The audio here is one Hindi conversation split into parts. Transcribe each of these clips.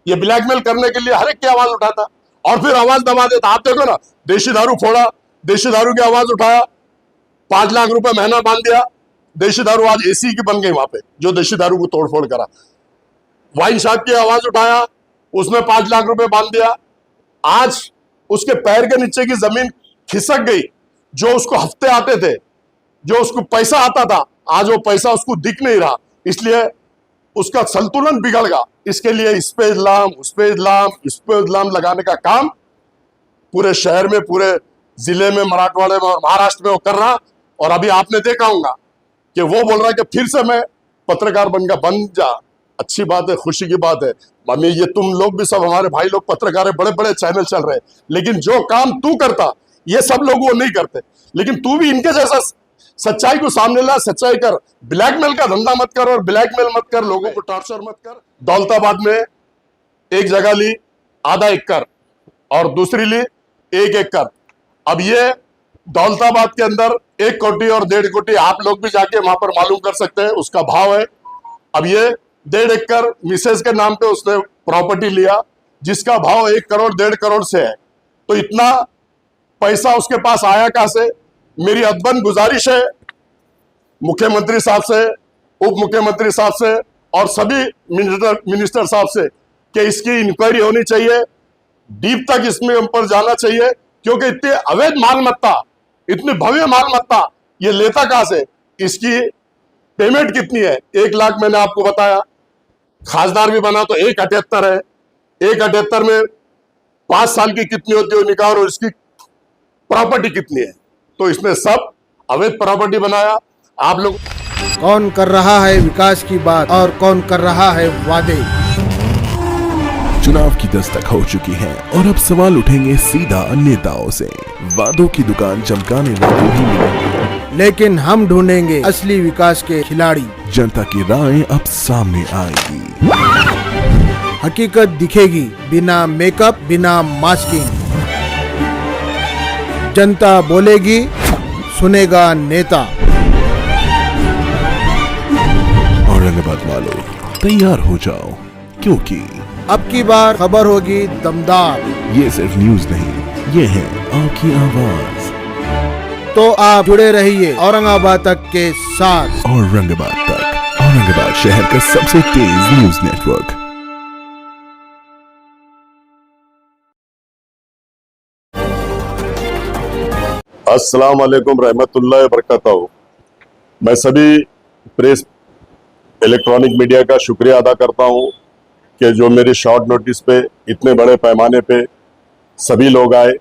ये ब्लैकमेल करने के लिए हर एक की आवाज उठाता और फिर आवाज दबा देता। आप देखो ना, देशी दारू फोड़ा, देशी दारू की आवाज उठाया, 5 लाख रुपए महीना बांध दिया, देशी दारू आज एसी की बन गई वहां पे, जो देशी दारू को तोड़फोड़ करा। वाइन शॉप की आवाज उठाया, उसमें 5 लाख रुपए बांध दिया, आज उसके पैर के नीचे की जमीन खिसक गई। जो उसको हफ्ते आते थे, जो उसको पैसा आता था, आज वो पैसा उसको दिख नहीं रहा, इसलिए उसका संतुलन बिगड़ गया। इसके लिए इस पे इल्जाम, उस पे इल्जाम, इस पे इल्जाम लगाने का काम पूरे शहर में, पूरे जिले में, मराठवाड़े में और महाराष्ट्र में वो कर रहा। और अभी आपने देखा होगा कि वो बोल रहा है कि फिर से मैं पत्रकार बन जा। अच्छी बात है, खुशी की बात है। मम्मी, ये तुम लोग भी सब हमारे भाई लोग पत्रकार है, बड़े बड़े चैनल चल रहे हैं, लेकिन जो काम तू करता ये सब लोग वो नहीं करते। लेकिन तू भी इनके जैसा सच्चाई को सामने ला, सच्चाई कर, ब्लैकमेल का धंधा मत कर और ब्लैकमेल मत कर, लोगों को टॉर्चर मत कर। दौलताबाद में एक जगह ली आधा एकड़ और दूसरी ली 1 एकड़। अब ये दौलताबाद के अंदर 1 कोटी और 1.5 कोटी, आप लोग भी जाके वहां पर मालूम कर सकते हैं उसका भाव है। अब ये 1.5 एकड़ मिसेज के नाम पे उसने प्रॉपर्टी लिया, जिसका भाव 1 करोड़ 1.5 करोड़ से है। तो इतना पैसा उसके पास आया कहां से? मेरी अदबन गुजारिश है मुख्यमंत्री साहब से, उप मुख्यमंत्री साहब से और सभी मिनिस्टर साहब से कि इसकी इंक्वायरी होनी चाहिए, डीप तक इसमें ऊपर जाना चाहिए, क्योंकि इतनी अवैध मालमत्ता, इतनी भव्य मालमत्ता ये लेता कहां से? इसकी पेमेंट कितनी है? 1 लाख मैंने आपको बताया। खासदार भी बना तो 1.78 है। 1.78 में 5 साल की कितनी होती है निकाल, और इसकी प्रॉपर्टी कितनी है? तो इसने सब अवैध प्रॉपर्टी बनाया। आप लोग कौन कर रहा है विकास की बात और कौन कर रहा है वादे? चुनाव की दस्तक हो चुकी है और अब सवाल उठेंगे सीधा नेताओं से। वादों की दुकान चमकाने वाले भी मिलेंगे, लेकिन हम ढूंढेंगे असली विकास के खिलाड़ी। जनता की राय अब सामने आएगी, हकीकत दिखेगी बिना मेकअप, बिना मास्किंग। जनता बोलेगी, सुनेगा नेता। औरंगाबाद वालों तैयार हो जाओ, क्योंकि अब की बार खबर होगी दमदार। ये सिर्फ न्यूज नहीं, ये है आपकी आवाज। तो आप जुड़े रहिए औरंगाबाद तक के साथ। औरंगाबाद तक, औरंगाबाद शहर का सबसे तेज न्यूज नेटवर्क। अस्सलाम वालेकुम रहमतुल्लाहि व बरकातहू। मैं सभी प्रेस इलेक्ट्रॉनिक मीडिया का शुक्रिया अदा करता हूं कि जो मेरे शॉर्ट नोटिस पे इतने बड़े पैमाने पे सभी लोग आए,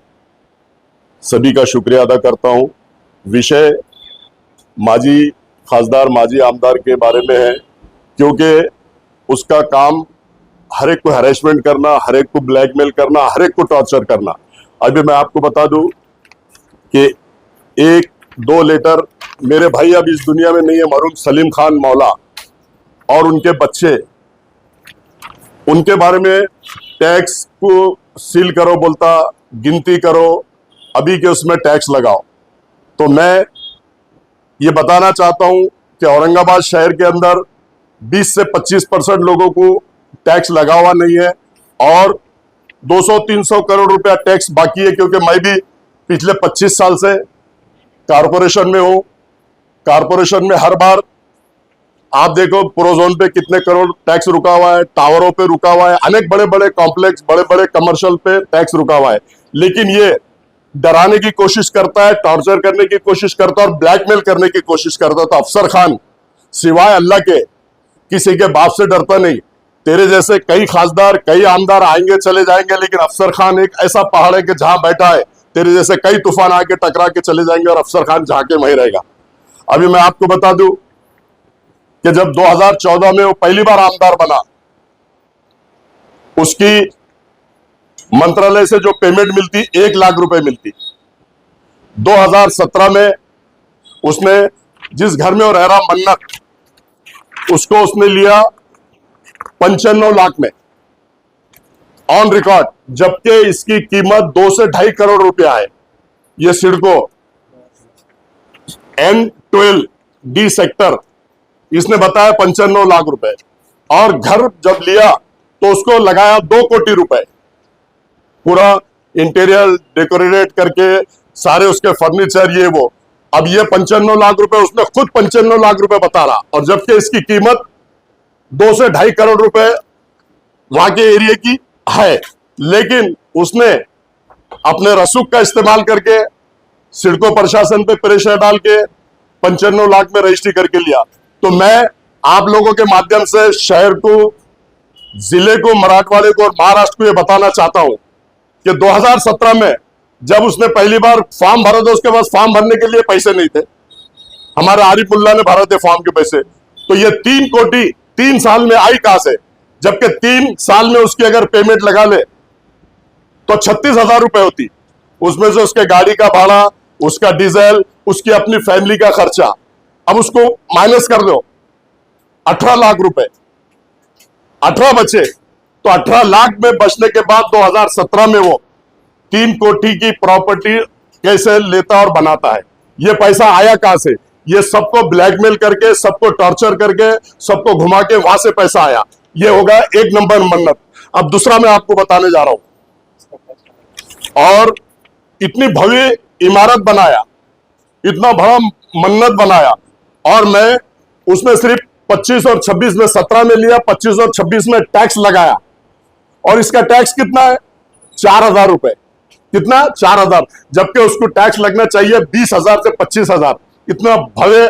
सभी का शुक्रिया अदा करता हूं। विषय माजी खासदार, माजी आमदार के बारे में है, क्योंकि उसका काम हर एक को हैरेसमेंट करना, हर एक को ब्लैकमेल करना, हर एक को टॉर्चर करना। अभी मैं आपको बता दूं कि 1-2 लेटर मेरे भाई अब इस दुनिया में नहीं है, मरहूम सलीम खान मौला और उनके बच्चे, उनके बारे में टैक्स को सील करो बोलता, गिनती करो, अभी के उसमें टैक्स लगाओ। तो मैं ये बताना चाहता हूं कि औरंगाबाद शहर के अंदर 20 से 25% लोगों को टैक्स लगा हुआ नहीं है और 200-300 करोड़ रुपया टैक्स बाकी है, क्योंकि मैं भी पिछले 25 साल से कारपोरेशन में हूं। कारपोरेशन में हर बार आप देखो प्रोजोन पे कितने करोड़ टैक्स रुका हुआ है, टावरों पे रुका हुआ है, अनेक बड़े बड़े कॉम्प्लेक्स, बड़े बड़े कमर्शियल पे टैक्स रुका हुआ है। लेकिन ये डराने की कोशिश करता है, टॉर्चर करने की कोशिश करता है और ब्लैकमेल करने की कोशिश करता है। तो अफसर खान सिवाय अल्लाह के किसी के बाप से डरता नहीं। तेरे जैसे कई खासदार, कई आमदार आएंगे चले जाएंगे, लेकिन अफसर खान एक ऐसा पहाड़ है कि जहां बैठा है तेरे जैसे कई तूफान आके टकरा के चले जाएंगे और अफसर खान जहां के वहीं रहेगा। अभी मैं आपको बता दूं कि जब 2014 में वो पहली बार आमदार बना, उसकी मंत्रालय से जो पेमेंट मिलती 1 लाख रुपए मिलती। 2017 में उसने जिस घर में वो रह रहा मन्नत, उसको उसने लिया 95 लाख में ऑन रिकॉर्ड, जबकि इसकी कीमत 2 से 2.5 करोड़ रुपया है। ये सिडको N12D सेक्टर, इसने बताया 95 लाख रुपए। और घर जब लिया तो उसको लगाया 2 कोटी रुपए, पूरा इंटीरियर डेकोरेट करके सारे उसके फर्नीचर ये वो। अब ये 95 लाख रुपए, उसने खुद 95 लाख रुपए बता रहा, और जबकि इसकी कीमत 2 से 2.5 करोड़ रुपए वहां के एरिया की है। लेकिन उसने अपने रसूख का इस्तेमाल करके सिडको प्रशासन पे प्रेशर डाल के 95 लाख में रजिस्ट्री करके लिया। तो मैं आप लोगों के माध्यम से शहर को, जिले को, मराठवाड़े को और महाराष्ट्र को ये बताना चाहता हूं कि 2017 में जब उसने पहली बार फॉर्म भरा था, उसके पास फॉर्म भरने के लिए पैसे नहीं थे, हमारे आरिफ मुल्ला ने भरे थे फॉर्म के पैसे। तो ये 3 कोटी 3 साल में आई कहां से, जबकि 3 साल में उसकी अगर पेमेंट लगा ले तो 36,000 रुपए होती। उसमें से उसके गाड़ी का भाड़ा, उसका डीजल, उसकी अपनी फैमिली का खर्चा, अब उसको माइनस कर दो 18 लाख रुपए, 18 बचे तो 18 लाख में बचने के बाद 2017 में वो 3 कोटी की प्रॉपर्टी कैसे लेता और बनाता है। ये पैसा आया कहां से? ये सबको ब्लैकमेल करके, सबको टॉर्चर करके, सबको घुमा के वहां से पैसा आया। ये होगा 1 नंबर मन्नत। अब दूसरा मैं आपको बताने जा रहा हूं, और इतनी भव्य इमारत बनाया, इतना बड़ा मन्नत बनाया, और मैं उसमें सिर्फ 25 और 26 में 17 में लिया, 25 और 26 में टैक्स लगाया, और इसका टैक्स कितना है? 4,000 रुपए। कितना? 4,000, जबकि उसको टैक्स लगना चाहिए 20,000 से 25,000। इतना भव्य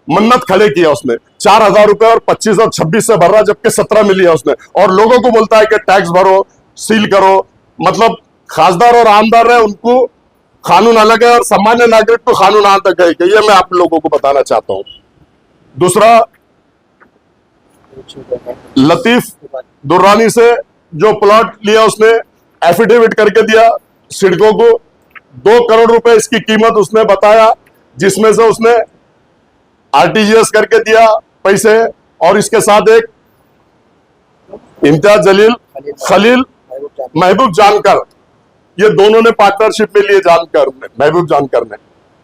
मन्नत खड़े किया उसने, 4,000 रुपए, और 25 और 26 से भर रहा, जबकि 17 में लिया उसने, और लोगों को बोलता है कि टैक्स भरो, सील करो। मतलब खासदार और आमदार है, उनको कानून अलग है, और सामान्य नागरिक को कानून यहाँ तक है। ये मैं आप लोगों को बताना चाहता हूं। दूसरा, लतीफ दुर्रानी से जो प्लॉट लिया, उसने एफिडेविट करके दिया सिडको को, 2 करोड़ रुपए इसकी कीमत उसने बताया, जिसमें से उसने आरटीजीएस करके दिया पैसे, और इसके साथ एक इम्तियाज जलील, खलील, महबूब जानकर, ये दोनों ने पार्टनरशिप में लिए, जानकर ने, महबूब जानकर ने।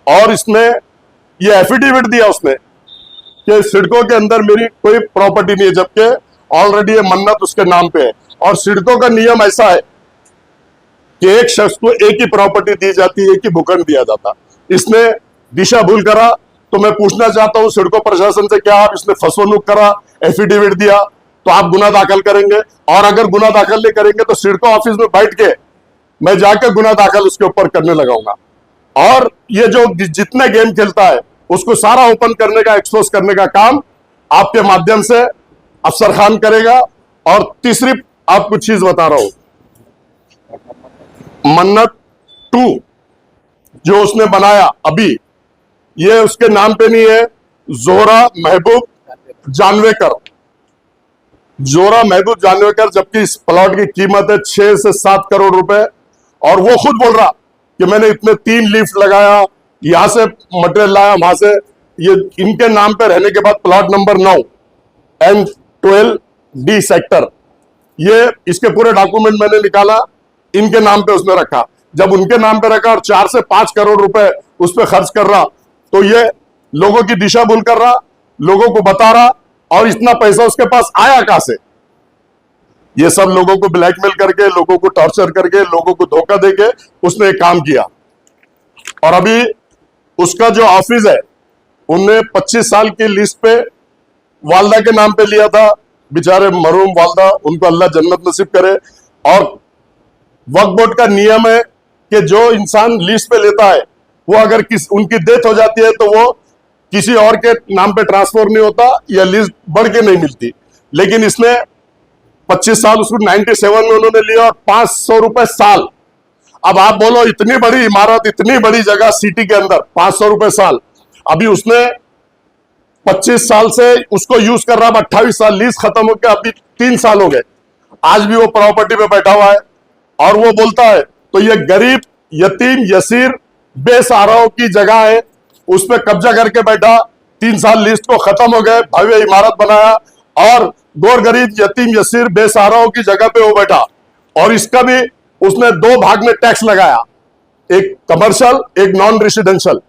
और इसने ये एफिडेविट दिया उसने कि सिडको के अंदर मेरी कोई प्रॉपर्टी नहीं है, जबकि ऑलरेडी ये मन्नत उसके नाम पे है। और सिडको का नियम ऐसा है कि एक शख्स को एक ही प्रॉपर्टी दी जाती है, एक ही भूखंड दिया जाता। इसने दिशा भूल करा, तो मैं पूछना चाहता हूं सिडको प्रशासन से, क्या आप इसने फसवनुक करा, एफिडेविट दिया, तो आप गुना दाखिल करेंगे? और अगर गुना दाखिल नहीं करेंगे तो सिडको ऑफिस में बैठ के मैं जाकर गुना दाखिल उसके ऊपर करने लगाऊंगा। और ये जो जितने गेम खेलता है उसको सारा ओपन करने का, एक्सपोज करने का काम आपके माध्यम से अफसर खान करेगा। और तीसरी आपको चीज बता रहा हूं, मन्नत 2 जो उसने बनाया अभी, ये उसके नाम पे नहीं है, जोहरा महबूब जानवेकर, जोहरा महबूब जानवेकर, जबकि इस प्लॉट की कीमत है 6 से 7 करोड़ रुपए। और वो खुद बोल रहा कि मैंने इतने 3 लिफ्ट लगाया, यहां से मटेरियल लाया, वहां से, ये इनके नाम पे रहने के बाद प्लॉट नंबर 9 M12D सेक्टर, ये इसके पूरे डॉक्यूमेंट मैंने निकाला, इनके नाम पे उसने रखा। जब उनके नाम पे रखा और 4 से 5 करोड़ रुपए उस पर खर्च कर रहा, तो ये लोगों की दिशा भूल कर रहा, लोगों को बता रहा, और इतना पैसा उसके पास आया कहां से? ये सब लोगों को ब्लैकमेल करके, लोगों को टॉर्चर करके, लोगों को धोखा देके उसने एक काम किया। और अभी उसका जो ऑफिस है, उनने 25 साल की लिस्ट पे वालदा के नाम पे लिया था, बेचारे मरहूम वालदा, उनको अल्लाह जन्नत नसीब करे। और वक्फ बोर्ड का नियम है कि जो इंसान लिस्ट पे लेता है, वो अगर उनकी डेथ हो जाती है तो वो किसी और के नाम पे ट्रांसफर नहीं होता, या लिस्ट बढ़ के नहीं मिलती। लेकिन इसने 25 साल, उसको 97 में उन्होंने लिया, और 500 रुपए साल। अब आप बोलो, इतनी बड़ी इमारत, इतनी बड़ी जगह सिटी के अंदर, 500 रुपए साल। अभी उसने 25 साल से उसको यूज कर रहा, 28 साल, लीज खत्म होकर अभी 3 साल हो गए, आज भी वो प्रॉपर्टी पे बैठा हुआ है। और वो बोलता है, तो ये गरीब, यतीम, यसीर, बेसहाराओं की जगह है, उस पर कब्जा करके बैठा, 3 साल लिस्ट को खत्म हो गए, भव्य इमारत बनाया, और गौर गरीब, यतीम, यसीर, बेसहाराओं की जगह पे वो बैठा। और इसका भी उसने 2 भाग में टैक्स लगाया, एक कमर्शियल, एक नॉन रेसिडेंशियल।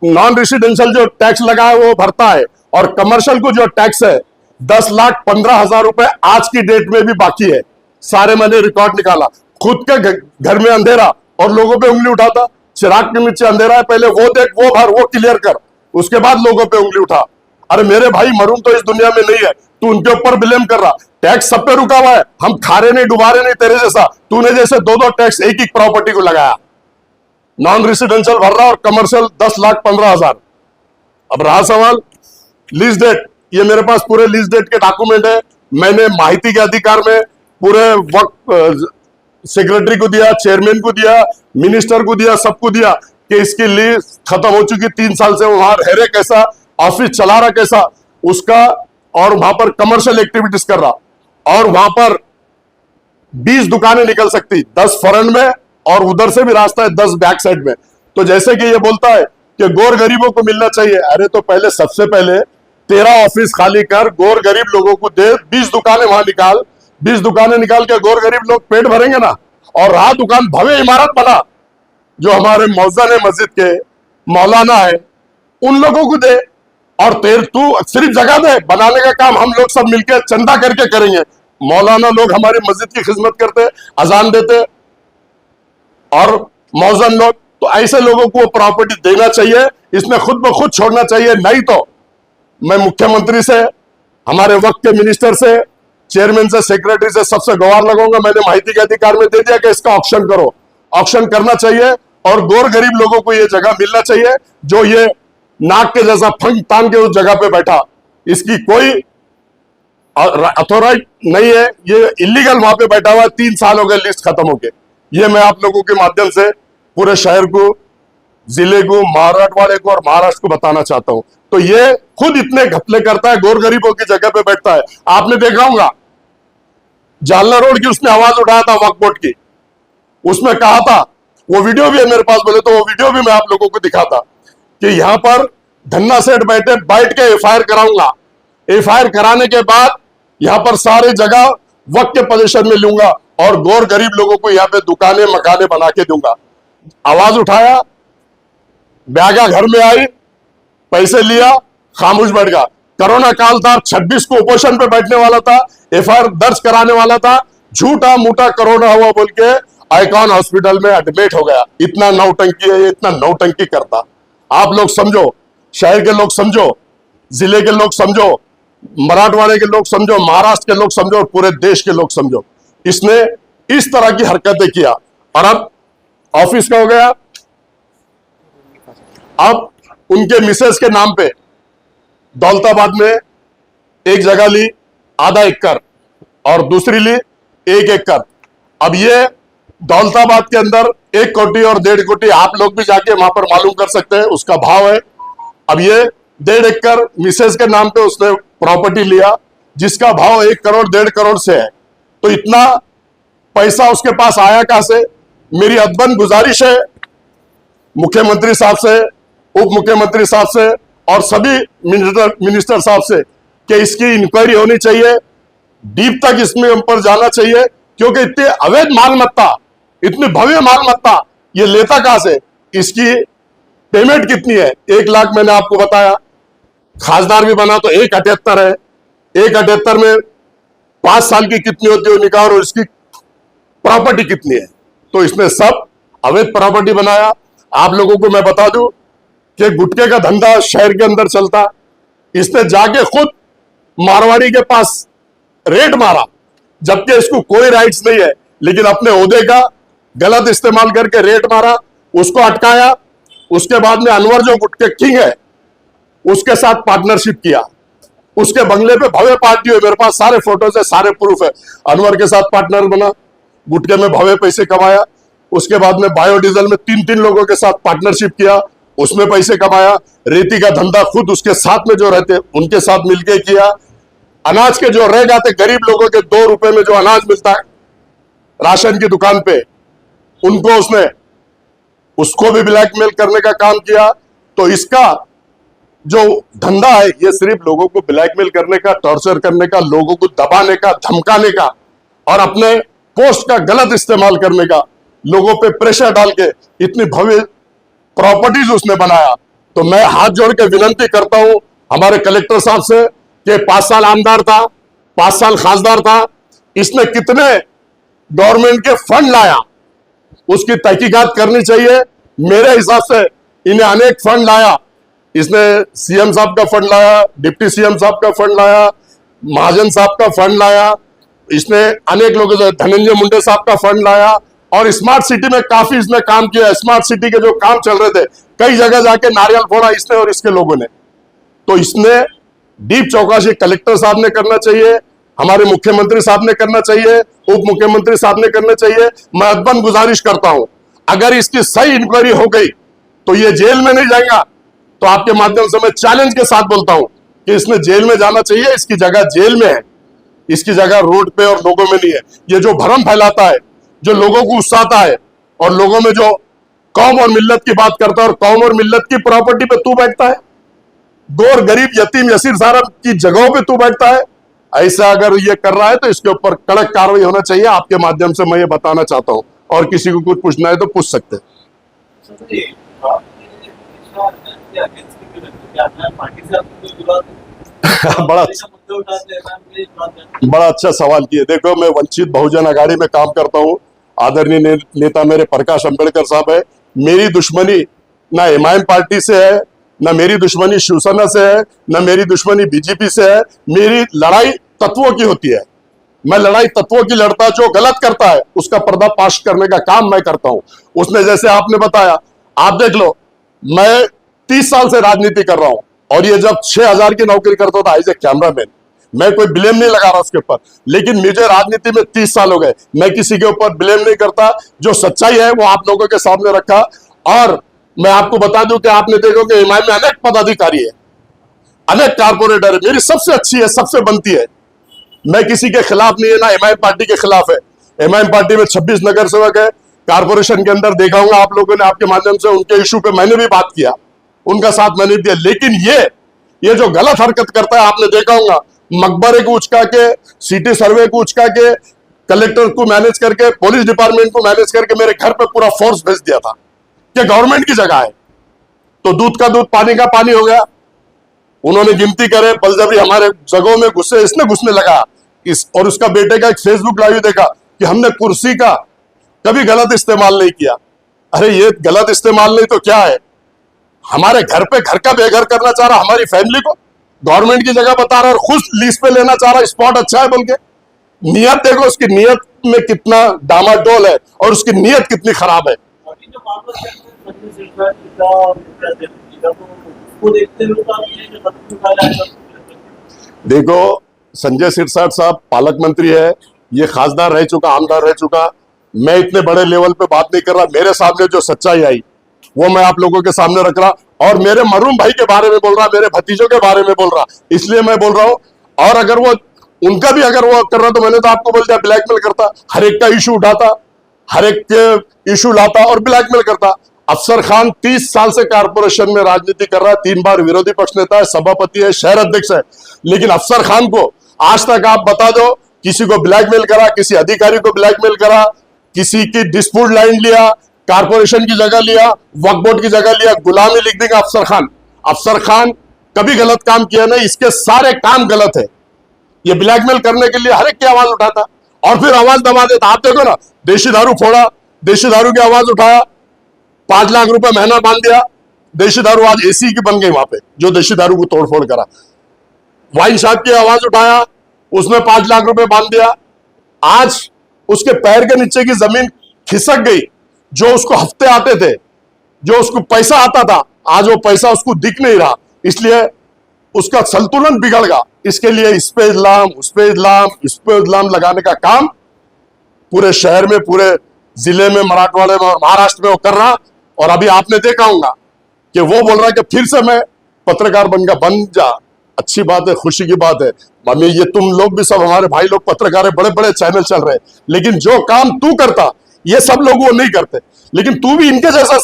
नॉन रेसिडेंशियल जो टैक्स लगा है वो भरता है, और कमर्शियल को जो टैक्स है 10,15,000 रुपए आज की डेट में भी बाकी है। सारे मैंने रिकॉर्ड निकाला। खुद के घर में अंधेरा और लोगों पे उंगली उठाता। चिराग के नीचे अंधेरा है, पहले वो देख, वो भर, वो क्लियर कर, उसके बाद लोगों पे उंगली उठा। अरे मेरे भाई, मरून तो इस दुनिया में नहीं है, तू उनके ऊपर ब्लेम कर रहा। टैक्स सब पे रुका हुआ है, हम खारे नहीं डुबारे नहीं तेरे जैसा। तूने जैसे 2-2 टैक्स एक ही प्रॉपर्टी को लगाया। नॉन रेसिडेंशियल भर रहा और कमर्शियल 10,15,000। अब रहा सवाल लीज डेट। ये मेरे पास पूरे लीज डेट के डॉक्यूमेंट है। मैंने माहिती के अधिकार में पूरे वक्त सेक्रेटरी को दिया, चेयरमैन को दिया, मिनिस्टर को दिया, सबको दिया कि इसकी लीज खत्म हो चुकी, 3 साल से वहां रह रहे कैसा, ऑफिस चला रहा कैसा उसका, और वहां पर कमर्शियल एक्टिविटीज कर रहा। और वहां पर 20 दुकानें निकल सकती, 10 फ्रंट में और उधर से भी रास्ता है 10 बैक साइड में। तो जैसे कि ये बोलता है कि गोर गरीबों को मिलना चाहिए, अरे तो पहले सबसे पहले तेरा ऑफिस खाली कर, गोर गरीब लोगों को दे, 20 दुकानें वहां निकाल। 20 दुकानें निकाल के गोर गरीब लोग पेट भरेंगे ना। और रहा दुकान, भव्य इमारत बना जो हमारे मौजन है मस्जिद के, मौलाना है, उन लोगों को दे। और तू सिर्फ जगह दे, बनाने का काम हम लोग सब मिलकर चंदा करके करेंगे। मौलाना लोग हमारी मस्जिद की खिदमत करते, अजान देते, और मौजन लोग, तो ऐसे लोगों को प्रॉपर्टी देना चाहिए। इसमें खुद ब खुद छोड़ना चाहिए। नहीं तो मैं मुख्यमंत्री से, हमारे वक्त के मिनिस्टर से, चेयरमैन से, सेक्रेटरी से, सबसे गुहार लगाऊंगा। मैंने माहिती के अधिकार में दे दिया कि इसका ऑक्शन करो। ऑक्शन करना चाहिए और गोर गरीब लोगों को यह जगह मिलना चाहिए। जो ये नाक के जैसा फंग तान के उस जगह पे बैठा, इसकी कोई अथॉरिटी नहीं है, ये इलीगल वहां पे बैठा हुआ है। 3 साल हो गए लिस्ट खत्म होके। ये मैं आप लोगों के माध्यम से पूरे शहर को, जिले को, मराठवाड़े को और महाराष्ट्र को बताना चाहता हूं। तो ये खुद इतने घपले करता है, गोर गरीबों की जगह पे बैठता है। आपने देखा होगा जालना रोड की उसने आवाज उठाया था वक्फ बोर्ड की, उसमें कहा था, वो वीडियो भी है मेरे पास, बोले तो वो वीडियो भी मैं आप लोगों को दिखाता कि यहां पर धन्ना सेठ बैठ के एफआईआर कराऊंगा। एफआईआर कराने के बाद यहां पर सारी जगह वक्त के पोजीशन में लूंगा और गोर गरीब लोगों को यहां पे दुकानें मकाने बना के दूंगा। आवाज उठाया, ब्यागा घर में आई, पैसे लिया, खामोश बैठ गया। कोरोना काल था, 26 को उपोषण पे बैठने वाला था, एफआईआर दर्ज कराने वाला था, झूठा मूठा कोरोना हुआ बोल के आइकॉन हॉस्पिटल में एडमिट हो गया। इतना नौटंकी है, इतना नौटंकी करता। आप लोग समझो, शहर के लोग समझो, जिले के लोग समझो, मराठवाड़े के लोग समझो, महाराष्ट्र के लोग समझो और पूरे देश के लोग समझो। इसने इस तरह की हरकतें किया और अब ऑफिस का हो गया। अब उनके मिसेस के नाम पे दौलताबाद में एक जगह ली आधा एकड़ और दूसरी ली 1 एकड़। अब ये दौलताबाद के अंदर 1 कोटी और 1.5 कोटी, आप लोग भी जाके वहां पर मालूम कर सकते हैं, उसका भाव है। अब ये 1.5 एकड़ मिसेस के नाम पे उसने प्रॉपर्टी लिया जिसका भाव 1 करोड़ 1.5 करोड़ से है। तो इतना पैसा उसके पास आया कहां से? मेरी अदबन गुजारिश है मुख्यमंत्री साहब से, उप मुख्यमंत्री साहब से और सभी मिनिस्टर साहब से कि इसकी इंक्वायरी होनी चाहिए, डीप तक इसमें ऊपर जाना चाहिए, क्योंकि इतनी अवैध मालमत्ता, इतनी भव्य मालमत्ता ये लेता कहां से? इसकी पेमेंट कितनी है? 1 लाख मैंने आपको बताया। खासदार भी बना तो 1.78 है। 1.78 में 5 साल की कितनी होती है निकाल, और इसकी प्रॉपर्टी कितनी है? तो इसने सब अवैध प्रॉपर्टी बनाया। आप लोगों को मैं बता दूं कि गुटखे का धंधा शहर के अंदर चलता। इसने जाके खुद मारवाड़ी के पास रेड मारा, जबकि इसको कोई राइट्स नहीं है, लेकिन अपने ओहदे का गलत इस्तेमाल करके रेड मारा, उसको अटकाया। उसके बाद में अनवर जो गुटखे किंग है उसके साथ पार्टनरशिप किया। उसके बंगले पे भव्य पार्टी हुई, मेरे पास सारे फोटोज है, सारे प्रूफ है। अनवर के साथ पार्टनर बना, गुटखे में भव्य पैसे कमाया। उसके बाद में बायोडीजल में 3-3 लोगों के साथ पार्टनरशिप किया, उसमें पैसे कमाया। रेती का धंधा खुद उसके साथ में जो रहते उनके साथ मिलकर किया। अनाज के जो रह जाते गरीब लोगों के 2 रुपए में जो अनाज मिलता है राशन की दुकान पे, उनको उसको भी ब्लैकमेल करने का काम किया। तो इसका जो धंधा है ये सिर्फ लोगों को ब्लैकमेल करने का, टॉर्चर करने का, लोगों को दबाने का, धमकाने का और अपने पोस्ट का गलत इस्तेमाल करने का, लोगों पे प्रेशर डाल के इतनी भव्य प्रॉपर्टीज उसने बनाया। तो मैं हाथ जोड़ के विनती करता हूं हमारे कलेक्टर साहब से कि 5 साल आमदार था, 5 साल खासदार था, इसने कितने गवर्नमेंट के फंड लाया, उसकी तहकीकात करनी चाहिए। मेरे हिसाब से इन्हें अनेक फंड लाया, इसने सीएम साहब का फंड लाया, डिप्टी सीएम साहब का फंड लाया, महाजन साहब का फंड लाया, इसने अनेक लोगों से धनंजय मुंडे साहब का फंड लाया, और स्मार्ट सिटी में काफी इसने काम किया। स्मार्ट सिटी के जो काम चल रहे थे, कई जगह जाके नारियल फोड़ा इसने और इसके लोगों ने। तो इसने डीप चौकसी कलेक्टर साहब ने करना चाहिए, हमारे मुख्यमंत्री साहब ने करना चाहिए, उप मुख्यमंत्री साहब ने करना चाहिए। मैं अदबन गुजारिश करता हूं, अगर इसकी सही इंक्वायरी हो गई तो ये जेल में नहीं जाएगा। तो आपके माध्यम से मैं चैलेंज के साथ बोलता हूं कि इसने जेल में जाना चाहिए। इसकी जगह जेल में है, इसकी जगह रोड पे और लोगों में नहीं है। ये जो भ्रम फैलाता है, जो लोगों को उकसाता है, और लोगों में जो कौम और मिल्लत की बात करता है, और कौम और मिल्लत की प्रॉपर्टी पे तू बैठता है, गोर गरीब यतीम यसीर सारा की जगहों पे तू बैठता है। ऐसा अगर ये कर रहा है तो इसके ऊपर कड़क कार्रवाई होना चाहिए। आपके माध्यम से मैं ये बताना चाहता हूं, और किसी को कुछ पूछना है तो पूछ सकते हैं। बड़ा अच्छा सवाल किए। देखो, मैं वंचित बहुजन अघाड़ी में काम करता हूं। आदरणीय नेता मेरे प्रकाश अंबेडकर साहब है। मेरी दुश्मनी ना एमआईएम पार्टी से है, ना मेरी दुश्मनी शिवसेना से है, ना मेरी दुश्मनी बीजेपी से है। मेरी लड़ाई तत्वों की होती है। मैं लड़ाई तत्वों की लड़ता, जो गलत करता है उसका पर्दाफाश करने का काम मैं करता हूं। उसने जैसे आपने बताया, आप देख लो, मैं 30 साल से राजनीति कर रहा हूं, और ये जब 6000 की नौकरी करता था एज ए कैमरामैन, मैं कोई ब्लेम नहीं लगा रहा उसके ऊपर, लेकिन मुझे राजनीति में 30 साल हो गए। मैं किसी के ऊपर ब्लेम नहीं करता। जो सच्चाई है वो आप लोगों के सामने रखा। और मैं आपको बता दूं कि आपने देखो कि एमआईएम में अनेक पदाधिकारी है, अनेक कारपोरेटर है। मेरी सबसे अच्छी है, सबसे बनती है। मैं किसी के खिलाफ नहीं है, ना एमआईएम पार्टी के खिलाफ है। एमआईएम पार्टी में 26 नगर सेवक है। कारपोरेशन के अंदर देखा होगा आप लोगों ने, आपके माध्यम से उनके इशू पे मैंने भी बात किया, उनका साथ मैंने दिया। लेकिन ये जो गलत हरकत करता है, आपने देखा होगा, मकबरे को उचका के, सिटी सर्वे को उचका के, कलेक्टर को मैनेज करके, पुलिस डिपार्टमेंट को मैनेज करके मेरे घर पे पूरा फोर्स भेज दिया था कि गवर्नमेंट की जगह है। तो दूध का दूध, पानी का पानी हो गया। उन्होंने गिनती करे, बलजबरी हमारे जगहों में घुसे, इसने घुसने लगा। और उसका बेटे का एक फेसबुक लाइव देखा कि हमने कुर्सी का कभी गलत इस्तेमाल नहीं किया। अरे ये गलत इस्तेमाल नहीं तो क्या है? हमारे घर पे घर का बेघर करना चाह रहा, हमारी फैमिली को गवर्नमेंट की जगह बता रहा, और खुद लीज पे लेना चाह रहा, स्पॉट अच्छा है बोल के। नियत देखो, उसकी नियत में कितना डामाडोल है, और उसकी नियत कितनी खराब है। देखो, संजय सिरसाट साहब पालक मंत्री है, ये खासदार रह चुका, आमदार रह चुका। मैं इतने बड़े लेवल पे बात नहीं कर रहा। मेरे सामने जो सच्चाई आई वो मैं आप लोगों के सामने रख रहा, और मेरे मरूम भाई के बारे में बोल रहा, मेरे भतीजों के बारे में बोल रहा, इसलिए मैं बोल रहा हूं। और अगर वो उनका भी अगर वो कर रहा, तो मैंने तो आपको बोल दिया, ब्लैकमेल करता, हर एक का इशू उठाता, हर एक के इशू लाता और ब्लैकमेल करता। अफसर खान 30 साल से कारपोरेशन में राजनीति कर रहा है, 3 बार विरोधी पक्ष नेता है, सभापति है, शहर अध्यक्ष है। लेकिन अफसर खान को आज तक आप बता दो, किसी को ब्लैकमेल करा, किसी अधिकारी को ब्लैकमेल करा, किसी की डिस्प्यूट लाइन लिया, कारपोरेशन की जगह लिया, वक्फ बोर्ड की जगह लिया, गुलामी लिख देगा अफसर खान। अफसर खान कभी गलत काम किया नहीं, इसके सारे काम गलत है। ये ब्लैकमेल करने के लिए हर एक की आवाज उठाता और फिर आवाज दबा देता। आप देखो ना, देशी दारू फोड़ा, देशी दारू की आवाज उठाया, 5 लाख रुपए महीना बांध दिया। देशी दारू आज एसी की बन गई वहां पे, जो देशी दारू को तोड़फोड़ करा। वाइन शॉप की आवाज उठाया, उसमें 5 लाख रुपए बांध दिया। आज उसके पैर के नीचे की जमीन खिसक गई। जो उसको हफ्ते आते थे, जो उसको पैसा आता था, आज वो पैसा उसको दिख नहीं रहा, इसलिए उसका संतुलन बिगड़ गया। इसके लिए इस पे इल्जाम, उस पे इल्जाम, इस पे इल्जाम लगाने का काम पूरे शहर में, पूरे जिले में, मराठवाड़े में और महाराष्ट्र में वो कर रहा। और अभी आपने देखा होगा कि वो बोल रहा है कि फिर से मैं पत्रकार बन जा। अच्छी बात है, खुशी की बात है। मम्मी, ये तुम लोग भी सब हमारे भाई लोग पत्रकार है, बड़े बड़े चैनल चल रहे हैं, लेकिन जो काम तू करता ये सब लोग वो नहीं करते। लेकिन तू भी इनके जैसा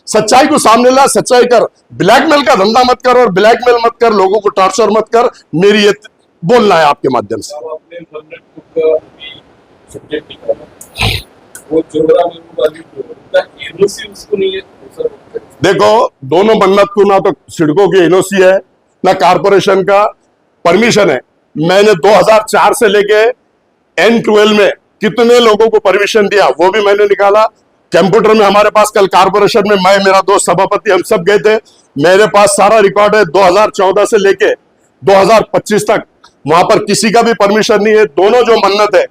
सच्चाई को सामने ला, सच्चाई कर, ब्लैकमेल का धंधा मत कर, और ब्लैकमेल मत कर, लोगों को टॉर्चर मत कर। मेरी ये बोलना है आपके माध्यम से। देखो, दोनों मन्नत को, ना तो सिडको की एनओसी है, ना कारपोरेशन का परमिशन है। मैंने 2004 से लेके N12 में कितने लोगों को परमिशन दिया वो भी मैंने निकाला। कंप्यूटर में हमारे पास कल कारपोरेशन में मैं, मेरा दोस्त सभापति, हम सब गए थे। मेरे पास सारा रिकॉर्ड है 2014 से लेके 2025 तक। वहां पर किसी का भी परमिशन नहीं है। दोनों जो मन्नत है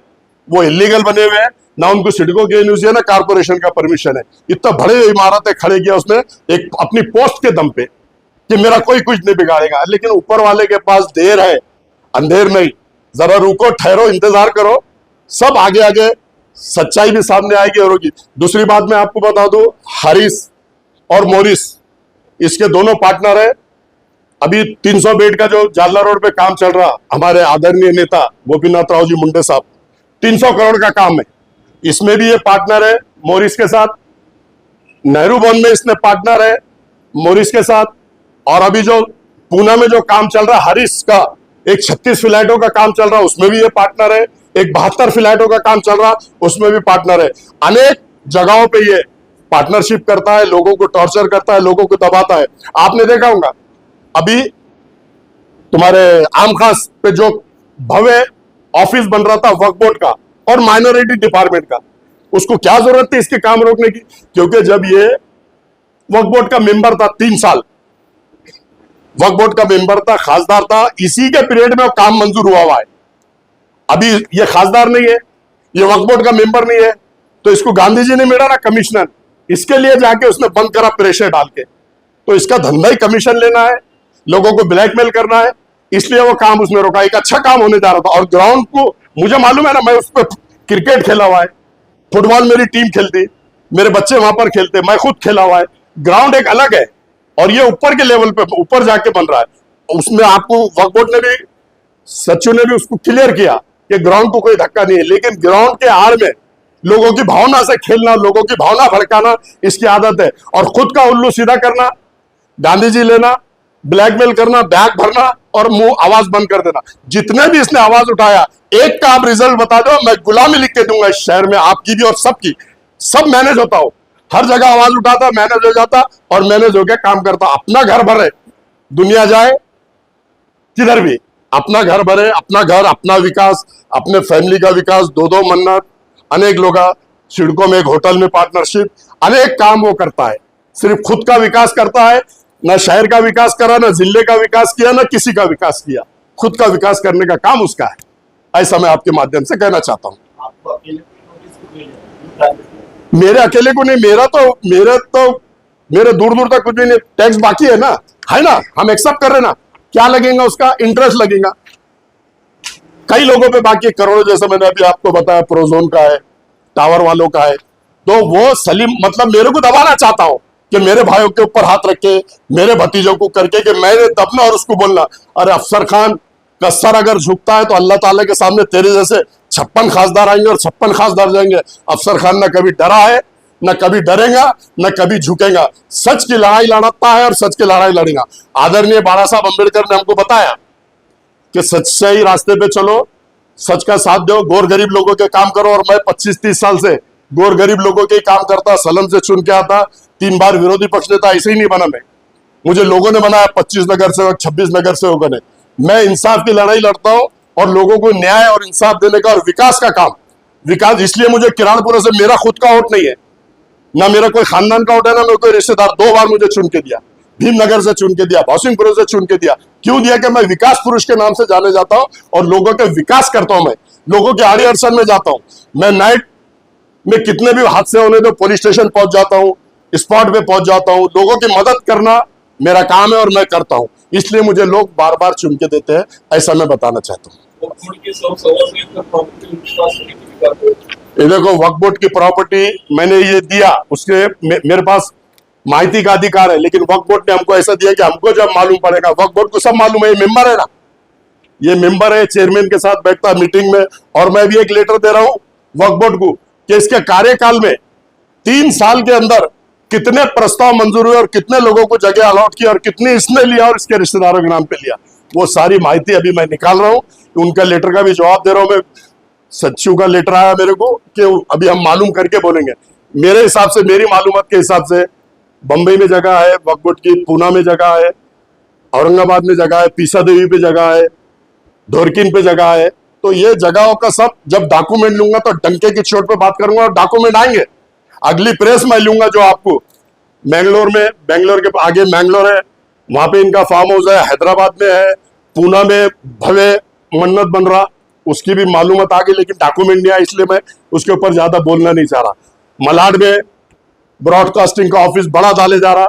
वो इलीगल बने हुए हैं। ना उनको सिडको की न्यूज है ना कारपोरेशन का परमिशन है। इतना बड़े इमारतें खड़े किया उसने एक अपनी पोस्ट के दम पे कि मेरा कोई कुछ नहीं बिगाड़ेगा। लेकिन ऊपर वाले के पास देर है अंधेर नहीं। जरा रुको, ठहरो, इंतजार करो, सब आगे आगे सच्चाई भी सामने आएगी और होगी। दूसरी बात मैं आपको बता दूं, हारिस और मोरिस इसके दोनों पार्टनर है। अभी 300 बेड का जो जालना रोड पे काम चल रहा, हमारे आदरणीय नेता गोपीनाथ राव जी मुंडे साहब, 300 करोड़ का काम है, इसमें भी ये पार्टनर है मोरिस के साथ। नेहरू भवन में इसने पार्टनर है मोरिस के साथ। और अभी जो पूना में जो काम चल रहा हारिस का, एक 36 फ्लैटों का काम चल रहा, उसमें भी ये पार्टनर है। एक 72 फ्लैटों का काम चल रहा, उसमें भी पार्टनर है। अनेक जगहों पे ये पार्टनरशिप करता है, लोगों को टॉर्चर करता है, लोगों को दबाता है। आपने देखा होगा अभी तुम्हारे आम खास पे जो भव्य ऑफिस बन रहा था वक्फ बोर्ड का और माइनॉरिटी डिपार्टमेंट का, उसको क्या जरूरत थी इसके काम रोकने की? क्योंकि जब ये वक्फ बोर्ड का मेंबर था 3 साल, वक्फ बोर्ड का मेंबर था, खासदार था, इसी के पीरियड में वो काम मंजूर हुआ है। अभी ये खासदार नहीं है, ये वक्फ बोर्ड का मेंबर नहीं है, तो इसको गांधी जी ने मिला ना कमिश्नर, इसके लिए जाके उसने बंद करा प्रेशर डाल के। तो इसका धंधा ही कमीशन लेना है, लोगों को ब्लैकमेल करना है, इसलिए वो काम उसने रोका। एक अच्छा काम होने जा रहा था और ग्राउंड को मुझे मालूम है ना, मैं उस पर क्रिकेट खेला हुआ है, फुटबॉल मेरी टीम खेलती, मेरे बच्चे वहां पर खेलते, मैं खुद खेला हुआ है। ग्राउंड एक अलग है और ये ऊपर के लेवल पे ऊपर जाके बन रहा है। उसमें आपको वक्फ बोर्ड ने भी, सचिव ने भी उसको क्लियर किया कि ग्राउंड को कोई धक्का नहीं है। लेकिन ग्राउंड के आड़ में लोगों की भावना से खेलना, लोगों की भावना भड़काना इसकी आदत है। और खुद का उल्लू सीधा करना, गांधी जी लेना, ब्लैकमेल करना, बैग भरना और मुंह आवाज बंद कर देना। जितने भी इसने आवाज उठाया, एक का आप रिजल्ट बता दो, मैं गुलामी लिख के दूंगा इस शहर में, आपकी भी और सबकी। सब मैनेज होता हो, हर जगह आवाज उठाता, मैनेज हो जाता और मैनेज होकर काम करता। अपना घर भरे, दुनिया जाए किधर भी, अपना घर भरे, अपना घर, अपना विकास, अपने फैमिली का विकास, 2-2 मन्नत, अनेक लोग, सिडको में एक होटल में पार्टनरशिप, अनेक काम वो करता है। सिर्फ खुद का विकास करता है, ना शहर का विकास करा, ना जिले का विकास किया, ना किसी का विकास किया। खुद का विकास करने का काम उसका है। ऐसा मैं आपके माध्यम से कहना चाहता हूं। आपको अकेले नोटिस मेरे अकेले को नहीं, मेरे दूर दूर तक कुछ भी नहीं। टैक्स बाकी है ना, हम एक्सेप्ट कर रहे ना, क्या लगेगा उसका? इंटरेस्ट लगेगा। कई लोगों पे बाकी करोड़ों, जैसे मैंने अभी आपको बताया, प्रोजोन का है, टावर वालों का है। तो वो सलीम मतलब मेरे को दबाना चाहता हूं कि मेरे भाइयों के ऊपर हाथ रख के, मेरे भतीजों को करके कि मैंने दबना और उसको बोलना। अरे अफसर खान का सर अगर झुकता है तो अल्लाह ताला के सामने तेरे जैसे 56 खासदार आएंगे और 56 खासदार जाएंगे। अफसर खान ना कभी डरा है, ना कभी डरेगा, ना कभी झुकेगा। सच की लड़ाई लड़ता है और सच की लड़ाई लड़ेगा। आदरणीय बाबा साहब अम्बेडकर ने हमको बताया कि सच्चाई रास्ते पे चलो, सच का साथ दो, गोर गरीब लोगों के काम करो। और मैं 25-30 साल से गोर गरीब लोगों के काम करता, सलम से चुन के आता, 3 बार विरोधी पक्ष नेता, ऐसे ही नहीं बना मैं, मुझे लोगों ने बनाया, 25 नगर सेवक, 26 नगर सेवकों ने। मैं इंसाफ की लड़ाई लड़ता हूं और लोगों को न्याय और इंसाफ देने का और विकास का काम। विकास इसलिए मुझे किराड़पुरा से मेरा खुद का वोट नहीं है, ना मेरा कोई खानदान का वोट है, ना मेरा कोई रिश्तेदार। 2 बार मुझे चुन के दिया, भीमनगर से चुन के दिया, भौसिंगपुर से चुन के दिया। क्यों दिया? कि मैं विकास पुरुष के नाम से जाने जाता हूं और लोगों के विकास करता हूं। मैं लोगों के आड़ी अड़चन में जाता हूं। मैं नाइट में कितने भी हादसे होने दो, पुलिस स्टेशन पहुंच जाता हूं, स्पॉट पे पहुंच जाता हूं। लोगों की मदद करना मेरा काम है और मैं करता हूं, इसलिए मुझे लोग बार बार चुन के देते हैं। ऐसा मैं बताना चाहता हूं। ये देखो, वक्फ बोर्ड की प्रॉपर्टी मैंने ये दिया, उसके मेरे पास माहिती का अधिकार है, लेकिन वक्फ बोर्ड ने हमको ऐसा दिया कि हमको जब मालूम पड़ेगा, वक्फ बोर्ड को सब मालूम है, ये मेंबर है ना, ये मेंबर है, चेयरमैन के साथ बैठता है मीटिंग में। और मैं भी एक लेटर दे रहा हूं वक्फ बोर्ड को कि इसके कार्यकाल में 3 साल के अंदर कितने प्रस्ताव मंजूर हुए और कितने लोगों को जगह अलॉट की और कितनी इसने लिया और इसके रिश्तेदारों के नाम पे लिया, वो सारी माहिती अभी मैं निकाल रहा हूं। उनका लेटर का भी जवाब दे रहा हूं मैं। सचिव का लेटर आया मेरे को कि अभी हम मालूम करके बोलेंगे। मेरे हिसाब से, मेरी मालूमात के हिसाब से, बंबई में जगह है वक्फ बोर्ड की, पूना में जगह है, औरंगाबाद में जगह है, पीसा देवी पे जगह है, ढोरकिन पे जगह है। तो ये जगहों का सब जब डॉक्यूमेंट लूंगा तो डंके की चोट पे बात करूंगा और डॉक्यूमेंट आएंगे। अगली प्रेस में लूंगा जो आपको बेंगलोर में, बेंगलोर के आगे मैंगलोर है, वहां पे इनका फार्म हाउस है, हैदराबाद में है, पूना में भव्य मन्नत बन रहा, उसकी भी मालूमात आ गई, लेकिन डॉक्यूमेंट नहीं आया, इसलिए मैं उसके ऊपर ज्यादा बोलना नहीं चाह रहा। मलाड में ब्रॉडकास्टिंग का ऑफिस बड़ा डाले जा रहा,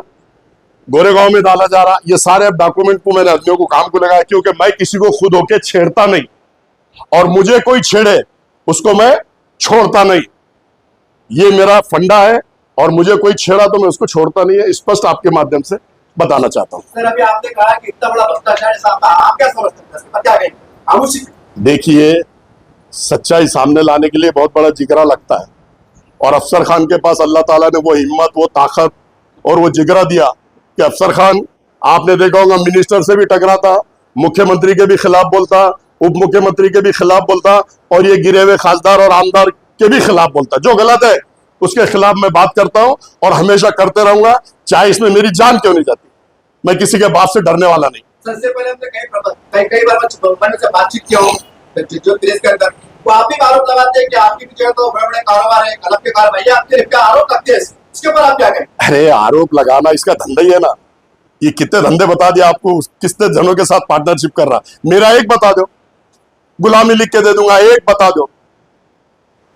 गोरेगांव में डाला जा रहा, ये सारे डॉक्यूमेंट को मैंने आदमियों को काम को लगाया, क्योंकि मैं किसी को खुद होके छेड़ता नहीं और मुझे कोई छेड़े उसको मैं छोड़ता नहीं। ये मेरा फंडा है और मुझे कोई छेड़ा तो मैं उसको छोड़ता नहीं है, स्पष्ट आपके माध्यम से बताना चाहता हूं। सर अभी आपने कहा कि इतना बड़ा भ्रष्टाचार है साहब, आप क्या समझते हैं इसका क्या कहेंगे? खामोशी। देखिए, सच्चाई सामने लाने के लिए बहुत बड़ा जिगरा लगता है और अफसर खान के पास अल्लाह ताला ने वो हिम्मत, वो ताकत और वो जिगरा दिया कि अफसर खान, आपने देखा होगा, मिनिस्टर से भी टकराता, मुख्यमंत्री के भी खिलाफ बोलता, उप मुख्यमंत्री के भी खिलाफ बोलता और ये गिरे हुए खासदार और आमदार के भी खिलाफ बोलता। जो गलत है उसके खिलाफ मैं बात करता हूं और हमेशा करते रहूंगा, चाहे इसमें मेरी जान क्यों नहीं जाती। मैं किसी के बात से डरने वाला नहीं। सबसे पहले हमने कई बार से बातचीत किया हो जो प्रेस के अंदर, वो आप भी आरोप लगाते हैं कि आपकी भी जगह तो बड़े बड़े कारोबार है, गलत के कार भैया आपके क्या आरोप लगते हैं, इसके ऊपर आप क्या कहें? अरे आरोप लगाना इसका धंधा ही है ना। ये कितने धंधे बता दिया आपको, कितने जनों के साथ पार्टनरशिप कर रहा। मेरा एक बता दो, गुलामी लिख के दे दूंगा, एक बता दो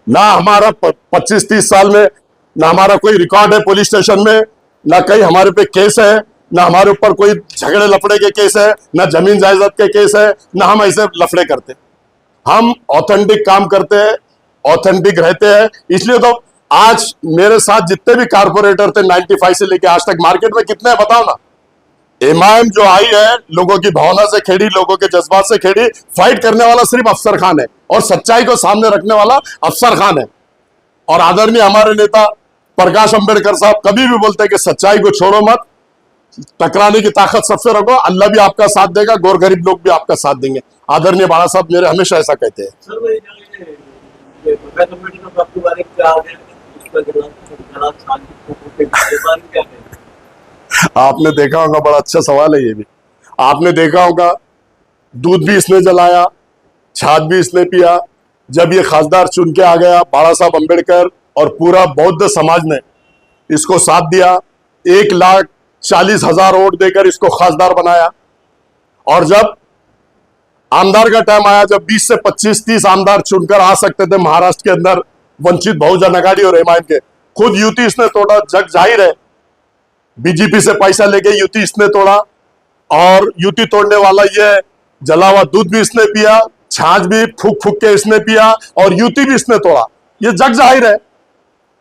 ना। हमारा 25-30 साल में ना हमारा कोई रिकॉर्ड है पुलिस स्टेशन में, ना कहीं हमारे पे केस है, ना हमारे ऊपर कोई झगड़े लफड़े के केस है, ना जमीन जायदाद के केस है, ना हम ऐसे लफड़े करते। हम ऑथेंटिक काम करते हैं, ऑथेंटिक रहते हैं। इसलिए तो आज मेरे साथ जितने भी कारपोरेटर थे 95 से लेके आज तक, मार्केट में कितने हैं बताओ ना। एमआईएम जो आई है लोगों की भावना से खेड़ी, लोगों के जज्बात से खेड़ी। फाइट करने वाला सिर्फ अफसर खान है और सच्चाई को सामने रखने वाला अफसर खान है। और आदरणीय हमारे नेता प्रकाश अंबेडकर साहब कभी भी बोलते हैं कि सच्चाई को छोड़ो मत, टकराने की ताकत सबसे रखो, अल्लाह भी आपका साथ देगा, गोर गरीब लोग भी आपका साथ देंगे। आदरणीय बाला साहब मेरे हमेशा ऐसा कहते हैं। आपने देखा होगा, बड़ा अच्छा सवाल है ये भी। आपने देखा होगा, दूध भी इसने जलाया, छाछ भी इसने पिया। जब ये खासदार चुन के आ गया, बाला साहब अंबेडकर और पूरा बौद्ध समाज ने इसको साथ दिया, 1,40,000 वोट देकर इसको खासदार बनाया। और जब आमदार का टाइम आया, जब 20 से 25-30 आमदार चुनकर आ सकते थे महाराष्ट्र के अंदर, वंचित बहुजन आघाड़ी और एमआईएम के, खुद युति इसने तोड़ा। जग जाहिर है, बीजेपी से पैसा लेके युति इसने तोड़ा और युति तोड़ने वाला ये जला हुआ दूध भी इसने पिया, छाछ भी फूक फूक के इसने पिया और युति भी इसने तोड़ा। ये जग जाहिर है।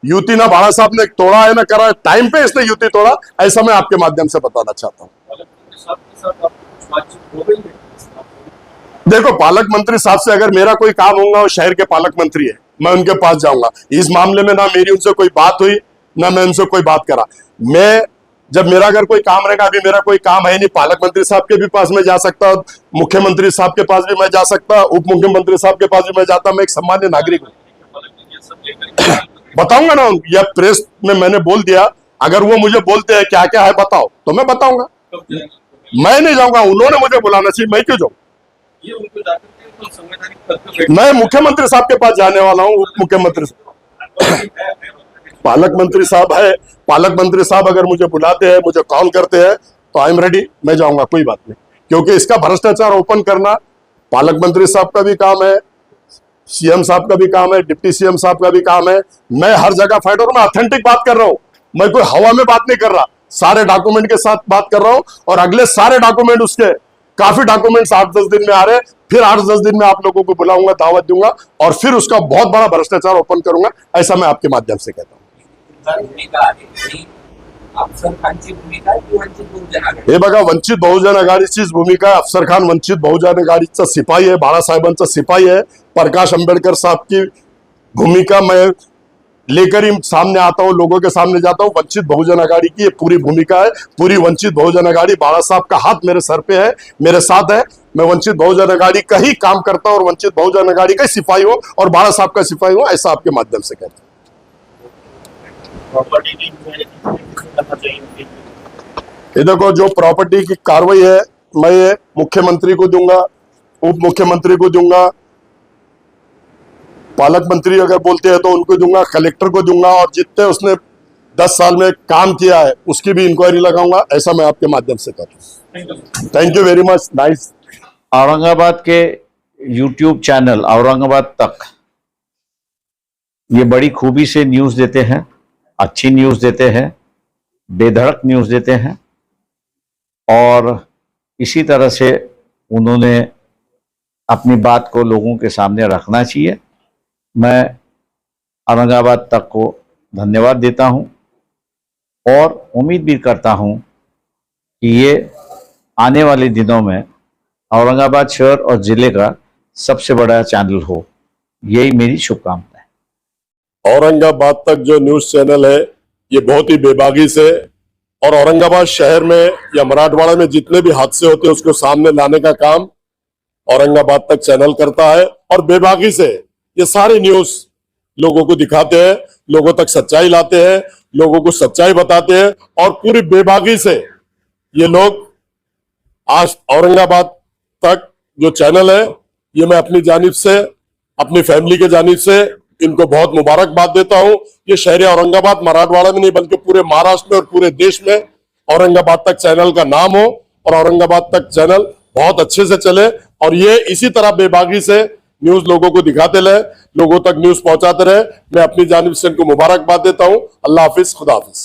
युति ना बाला साहब ने तोड़ा है ना करा, टाइम पे इसने युति तोड़ा, ऐसा मैं आपके माध्यम से बताना चाहता हूं। देखो, पालक मंत्री साहब से अगर मेरा कोई काम होगा, वो शहर के पालक मंत्री है, मैं उनके पास जाऊंगा। इस मामले में ना मेरी उनसे कोई बात हुई, ना मैं उनसे कोई बात करा। मैं जब मेरा अगर कोई काम रहेगा, अभी मेरा कोई काम है नहीं, पालक मंत्री साहब के भी पास में जा सकता, मुख्यमंत्री साहब के पास भी मैं जा सकता, उप मुख्यमंत्री साहब के पास भी मैं जाता। मैं एक सामान्य नागरिक हूं, बताऊंगा ना। या प्रेस में मैंने बोल दिया, अगर वो मुझे बोलते हैं क्या क्या है बताओ, तो मैं बताऊंगा। मैं नहीं जाऊंगा, उन्होंने मुझे बुलाना चाहिए, मैं क्यों जाऊं? मैं मुख्यमंत्री साहब के पास जाने वाला हूं, उप मुख्यमंत्री पालक मंत्री साहब है। पालक मंत्री साहब अगर मुझे बुलाते हैं, मुझे कॉल करते हैं, तो आई एम रेडी, मैं जाऊंगा, कोई बात नहीं। क्योंकि इसका भ्रष्टाचार ओपन करना पालक मंत्री साहब का भी काम है, सीएम साहब का भी काम है, डिप्टी सीएम साहब का भी काम है। मैं हर जगह फाइट, और मैं ऑथेंटिक बात कर रहा हूं, मैं कोई हवा में बात नहीं कर रहा, सारे डॉक्यूमेंट के साथ बात कर रहा हूं। और अगले सारे डॉक्यूमेंट, उसके काफी डॉक्यूमेंट्स 8-10 दिन में आ रहे, फिर 8-10 दिन में आप लोगों को बुलाऊंगा, दावत दूंगा और फिर उसका बहुत बड़ा भ्रष्टाचार ओपन करूंगा, ऐसा मैं आपके माध्यम से कहता हूं। हे बघा, वंचित बहुजन आघाडीचीच भूमिका आहे। अफसर खान वंचित बहुजन आघाडीचा सिपाही आहे, बाळासाहेबांचा सिपाही आहे। प्रकाश अंबेडकर साहब की भूमिका मैं लेकर ही सामने आता हूं, लोगों के सामने जाता हूं। वंचित बहुजन आघाड़ी की ये पूरी भूमिका है, पूरी वंचित बहुजन आघाड़ी, बाला साहब का हाथ मेरे सर पे है, मेरे साथ है। मैं वंचित बहुजन आघाड़ी का ही काम करता हूं और वंचित बहुजन आघाड़ी का सिपाही हूं और बाला साहब का सिपाही हूं, ऐसा आपके माध्यम से कहता हूं। ये देखो, जो प्रॉपर्टी की कार्रवाई है, मैं ये मुख्यमंत्री को दूंगा, उप मुख्यमंत्री को दूंगा, पालक मंत्री अगर बोलते हैं तो उनको दूंगा, कलेक्टर को दूंगा, और जितने उसने 10 साल में काम किया है उसकी भी इंक्वायरी लगाऊंगा। ऐसा मैं आपके माध्यम से कर रहा हूं। Thank you very much. Nice. Aurangabad के YouTube चैनल औरंगाबाद तक ये बड़ी खूबी से न्यूज़ देते हैं, अच्छी न्यूज़ देते हैं, बेधड़क न्यूज़ देते हैं, और इसी तरह से उन्होंने अपनी बात को लोगों के सामने रखना चाहिए। मैं औरंगाबाद तक को धन्यवाद देता हूं और उम्मीद भी करता हूं कि ये आने वाले दिनों में औरंगाबाद शहर और ज़िले का सबसे बड़ा चैनल हो। यही मेरी शुभकामना है। औरंगाबाद तक जो न्यूज चैनल है ये बहुत ही बेबागी से, और औरंगाबाद शहर में या मराठवाड़ा में जितने भी हादसे होते हैं उसको सामने लाने का काम औरंगाबाद तक चैनल करता है, और बेबागी से ये सारी न्यूज लोगों को दिखाते हैं, लोगों तक सच्चाई लाते हैं, लोगों को सच्चाई बताते हैं, और पूरी बेबागी से ये लोग आज औरंगाबाद तक जो चैनल है ये मैं अपनी जानिब से, अपनी फैमिली के जानिब से इनको बहुत मुबारकबाद देता हूं। ये शहर औरंगाबाद मराठवाड़ा में नहीं बल्कि पूरे महाराष्ट्र में और पूरे देश में औरंगाबाद तक चैनल का नाम हो, और औरंगाबाद तक चैनल बहुत अच्छे से चले, और ये इसी तरह बेबागी से न्यूज लोगों को दिखाते रहे, लोगों तक न्यूज पहुंचाते रहे। मैं अपनी जानिब से इनको मुबारकबाद देता हूं। अल्लाह हाफिज, खुदा हाफिज।